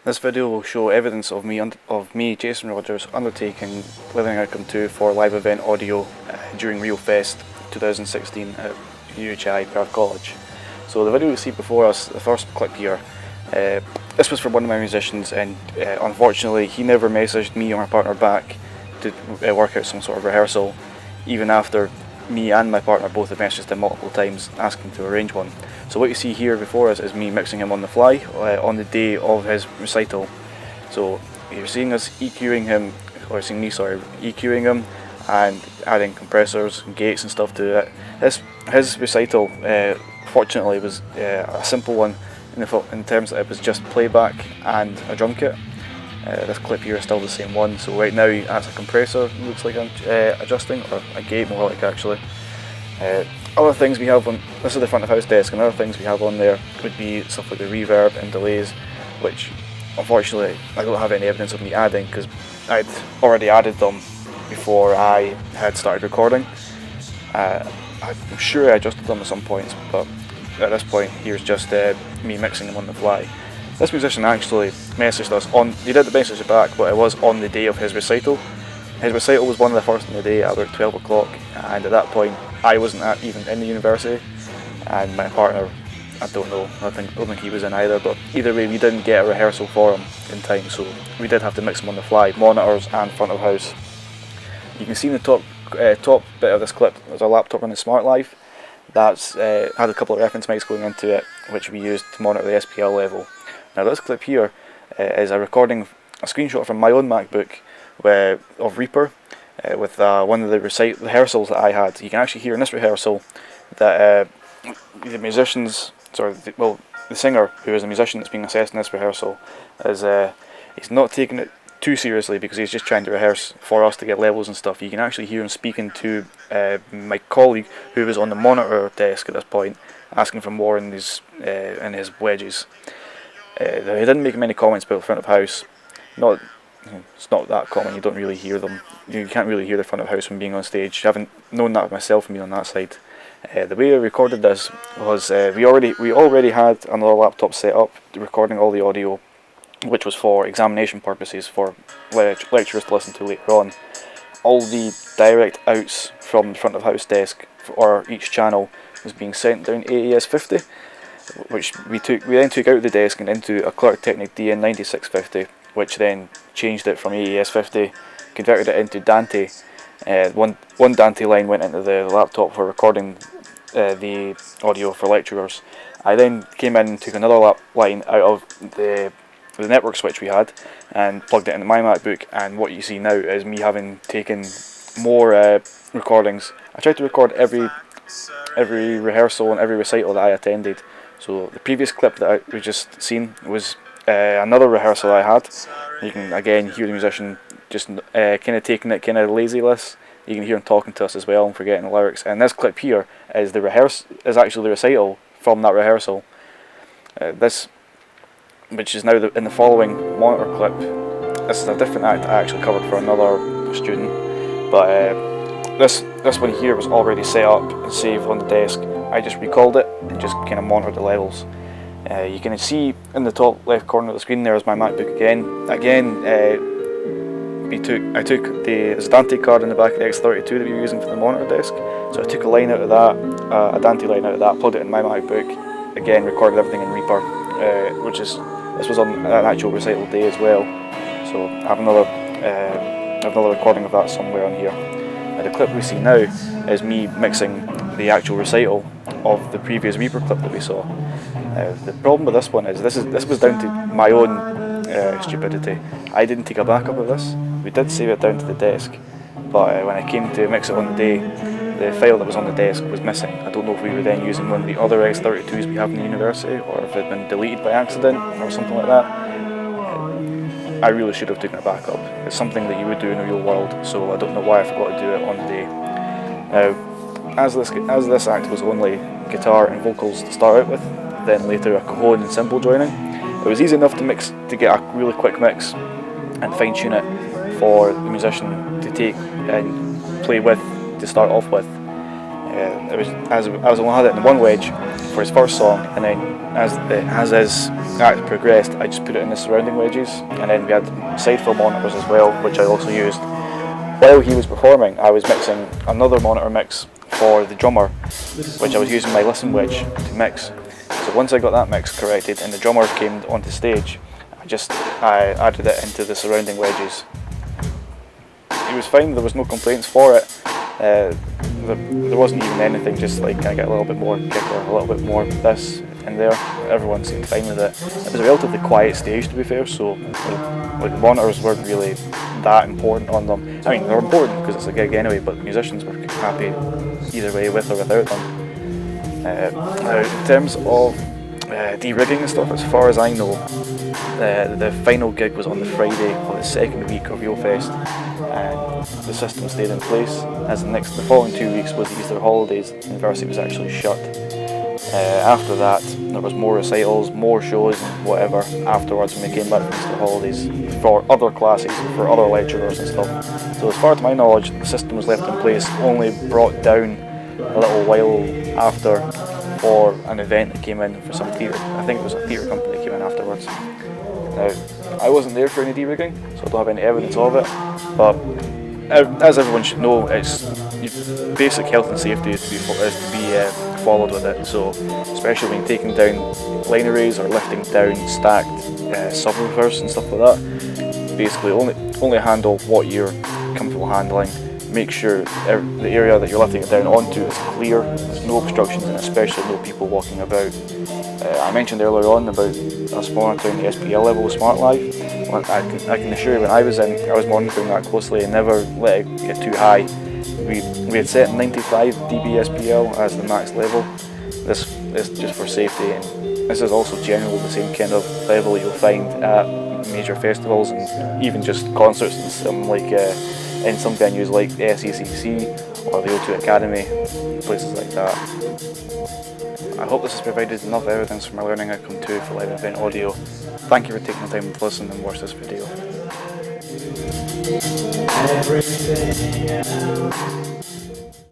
This video will show evidence of me, Jason Rodgers, undertaking Living Outcome 2 for live event audio during Rio Fest 2016 at UHI Perth College. So the video you see before us, the first clip here, this was for one of my musicians, and unfortunately he never messaged me or my partner back to work out some sort of rehearsal, even after me and my partner both have messaged him multiple times asking to arrange one. So what you see here before us is me mixing him on the fly on the day of his recital. So you're seeing us EQing him, or seeing me, sorry, EQing him and adding compressors and gates and stuff to it. His recital, fortunately, was a simple one in terms that it was just playback and a drum kit. This clip here is still the same one, so right now that's a compressor, looks like I'm adjusting, or a gate more like actually. Other things we have on, this is the front of house desk, and other things we have on there would be stuff like the reverb and delays, which unfortunately I don't have any evidence of me adding because I'd already added them before I had started recording. I'm sure I adjusted them at some points, but at this point here's just me mixing them on the fly. This musician actually messaged us he did the message back, but it was on the day of his recital. His recital was one of the first in the day at about 12 o'clock, and at that point I wasn't even in the university, and my partner, I don't know, I don't think he was in either, but either way we didn't get a rehearsal for him in time, so we did have to mix him on the fly, monitors and front of house. You can see in the top bit of this clip, there's a laptop running Smart Live. That's had a couple of reference mics going into it, which we used to monitor the SPL level. Now this clip here is a screenshot from my own MacBook of Reaper with one of the rehearsals that I had. You can actually hear in this rehearsal that the singer, who is a musician that's being assessed in this rehearsal, he's not taking it too seriously because he's just trying to rehearse for us to get levels and stuff. You can actually hear him speaking to my colleague who was on the monitor desk at this point, asking for more in his wedges. He didn't make many comments about the front of house. It's not that common, you don't really hear them. You can't really hear the front of house from being on stage. I haven't known that myself from being on that side. The way I recorded this was we already had another laptop set up recording all the audio, which was for examination purposes for lecturers to listen to later on. All the direct outs from the front of house desk or each channel was being sent down AES-50, which we then took out the desk and into a Clerk Technic DN9650, which then changed it from AES-50, converted it into Dante. One Dante line went into the laptop for recording the audio for lecturers. I then came in and took another line out of the network switch we had and plugged it into my MacBook, and what you see now is me having taken more recordings. I tried to record every rehearsal and every recital that I attended. So the previous clip that we just seen was another rehearsal I had. You can again hear the musician just kind of taking it kind of lazyless. You can hear him talking to us as well and forgetting the lyrics. And this clip here is actually the recital from that rehearsal. Which is now in the following monitor clip. This is a different act I actually covered for another student, but this one here was already set up and saved on the desk. I just recalled it and just kind of monitored the levels. You can see in the top left corner of the screen there is my MacBook again. I took the Dante card in the back of the X32 that we were using for the monitor desk. So I took a line out of that, a Dante line out of that, plugged it in my MacBook. Again, recorded everything in Reaper, this was on an actual recital day as well. So I have another recording of that somewhere on here. The clip we see now is me mixing the actual recital of the previous Reaper clip that we saw. The problem with this one is this was down to my own stupidity. I didn't take a backup of this. We did save it down to the desk, but when I came to mix it on the day, the file that was on the desk was missing. I don't know if we were then using one of the other X32s we have in the university, or if it had been deleted by accident or something like that. I really should have taken a backup. It's something that you would do in the real world, so I don't know why I forgot to do it on the day. Now, as this act was only guitar and vocals to start out with, then later a cajon and cymbal joining, it was easy enough to get a really quick mix and fine tune it for the musician to take and play with to start off with. It was as I was only had it in one wedge for his first song, and then as his act progressed, I just put it in the surrounding wedges, and then we had side fill monitors as well, which I also used. While he was performing, I was mixing another monitor mix for the drummer, which I was using my listen wedge to mix. So once I got that mix corrected and the drummer came onto stage, I added it into the surrounding wedges. It was fine, there was no complaints for it. There wasn't even anything, just like, can I get a little bit more kick or a little bit more this and there. Everyone seemed fine with it. It was a relatively quiet stage, to be fair, so like the monitors weren't really that important on them. I mean, they're important because it's a gig anyway, but musicians were happy either way, with or without them. Now, in terms of de-rigging and stuff, as far as I know, the final gig was on the Friday of the second week of RioFest, and the system stayed in place. As the following 2 weeks was the Easter holidays, the university was actually shut. After that, there was more recitals, more shows and whatever afterwards when we came back from Easter holidays for other classes, for other lecturers and stuff. So as far as my knowledge, the system was left in place, only brought down a little while after for an event that came in for some theatre. I think it was a theatre company that came in afterwards. Now, I wasn't there for any de-rigging, so I don't have any evidence of it, but as everyone should know, it's basic health and safety is to be followed with it. So, especially when you're taking down line arrays or lifting down stacked subwoofers and stuff like that, basically only handle what you're comfortable handling. Make sure the area that you're lifting it down onto is clear, there's no obstructions, and especially no people walking about. I mentioned earlier on about us monitoring the SPL level with Smart Live. Well, I can assure you, when I was in, I was monitoring that closely and never let it get too high. We had set 95 dB SPL as the max level. This is just for safety, and this is also generally the same kind of level you'll find at major festivals and even just concerts and some in some venues like the SECC or the O2 Academy, places like that. I hope this has provided enough evidence for my learning outcome 2 for live event audio. Thank you for taking the time to listen and watch this video.